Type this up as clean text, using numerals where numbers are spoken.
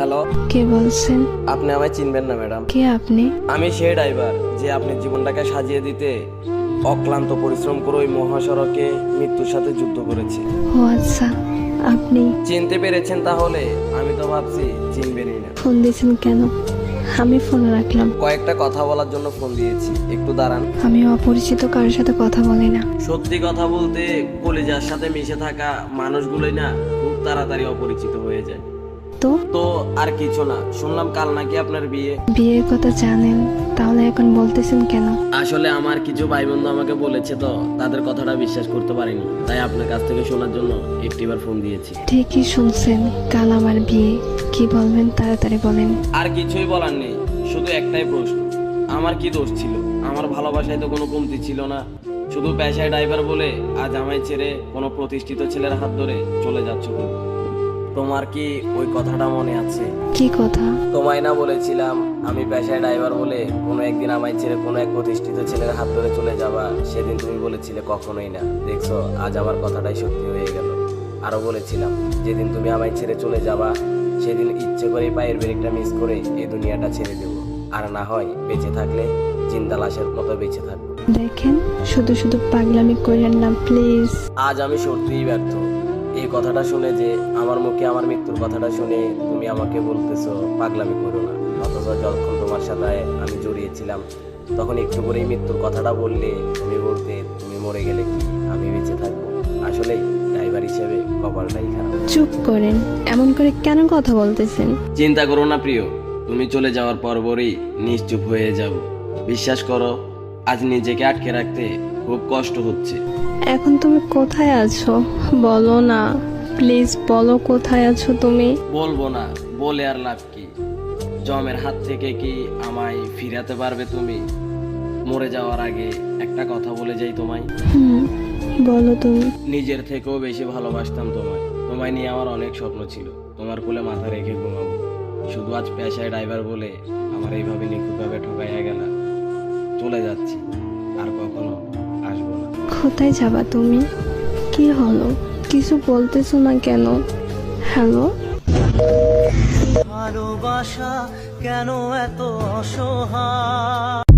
Hello, কে বলছেন? আপনি আমায় চিনবেন না ম্যাডাম। কে আপনি? আমি সেই ড্রাইভার যে আপনার জীবনটাকে সাজিয়ে দিতে অক্লান্ত পরিশ্রম করে ওই মহাসড়কে মৃত্যুর সাথে যুদ্ধ করেছি। ও আচ্ছা, আপনি চিনতে পেরেছেন তাহলে? আমি তো ভাবছি চিনবেনই না। ফোন দিয়েছেন কেন? আমি ফোন রাখলাম। কয়েকটা কথা বলার জন্য ফোন দিয়েছি, একটু দাঁড়ান। আমি অপরিচিত কারোর সাথে কথা বলি না। সত্যি কথা বলতে কলিজার সাথে মিশে থাকা মানুষগুলোই না খুব তাড়াতাড়ি অপরিচিত হয়ে যায়। তো তো আর কিছু না, শুনলাম কাল নাকি আপনার বিয়ে। বিয়ের কথা জানেন, তাহলে এখন বলতেছেন কেন? আসলে আমার কিছু ভাই বন্ধু আমাকে বলেছে তো, তাদের কথাটা বিশ্বাস করতে পারিনি, তাই আপনার কাছ থেকে শোনার জন্য একটিবার ফোন দিয়েছি। ঠিকই শুনছেন, কাল আমার বিয়ে। কি বলবেন তাড়াতাড়ি বলেন। আর কিছুই বলার নেই, শুধু একটাই প্রশ্ন, আমার কি দোষ ছিল? আমার ভালোবাসায় তো কোনো কমতি ছিল না, শুধু পেশায় ড্রাইভার বলে আজ আমায় ছেড়ে কোনো প্রতিষ্ঠিত ছেলের হাত ধরে চলে যাচ্ছ তুমি। তোমার কি ওই কথাটা মনে আছে? কি কথা? তোমায় না বলেছিলাম আমি পেশায় ড্রাইভার বলে কোনো একদিন আমায় ছেড়ে কোনো এক প্রতিষ্ঠিত ছেলের হাত ধরে চলে যাবা? সেদিন তুমি বলেছিলে কখনোই না। দেখছো, আজ আমার কথাটাই সত্যি হয়ে গেল। আরো বলেছিলাম যেদিন তুমি আমায় ছেড়ে চলে যাবা সেদিন ইচ্ছে করে পায়ের ব্রেকটা মিস করে এই দুনিয়াটা ছেড়ে দেবো, আর না হয় বেঁচে থাকলে জিন্দা লাশের মতো বেঁচে থাকবো। দেখেন, শুধু শুধু পাগলামি করেন না প্লিজ। আজ আমি সত্যিই ব্যর্থ। এই কথাটা শুনে যে আমার মুখে আমার মৃত্যুর কথাটা শুনে তুমি আমাকে বলতেছো পাগলামি করো না, অথচ যখন তোমার সাথে আমি জড়িয়েছিলাম তখন একটু করেই মৃত্যুর কথাটা বললে তুমি বলতে তুমি মরে গেলে কি আমি বেঁচে থাকবো? আসলে ড্রাইভার হিসেবে কপালটাই খারাপ। চুপ করেন, এমন করে কেন কথা বলতেছেন? চিন্তা করো না প্রিয়, তুমি চলে যাওয়ার পরপরই নিশ্চুপ হয়ে যাব। বিশ্বাস করো, আজ নিজেকে আটকে রাখতে খুব কষ্ট হচ্ছে। এখন তুমি কোথায় আছো বলো না, প্লিজ বলো কোথায় আছো তুমি। বলবো না, বলে আর লাভ কি? জমের হাত থেকে কি আমায় ফিরাতে পারবে তুমি? মরে যাওয়ার আগে একটা কথা বলে যাই তোমায়, বলো তুমি। নিজের থেকেও বেশি ভালোবাসতাম তোমায়। তোমায় নিয়ে আমার অনেক স্বপ্ন ছিল, তোমার কোলে মাথা রেখে ঘুমাবো। শুধু আজ পেশায় ড্রাইভার বলে আমার এইভাবে নিখুঁতভাবে ঠকাইয়া গেলা। চলে যাচ্ছি, আর কখনো আসবো না। কোথায় যাবা তুমি? কি হলো, কিছু বলতেছো না কেন? হ্যালো, ভালোবাসা কেন এত অসহায়?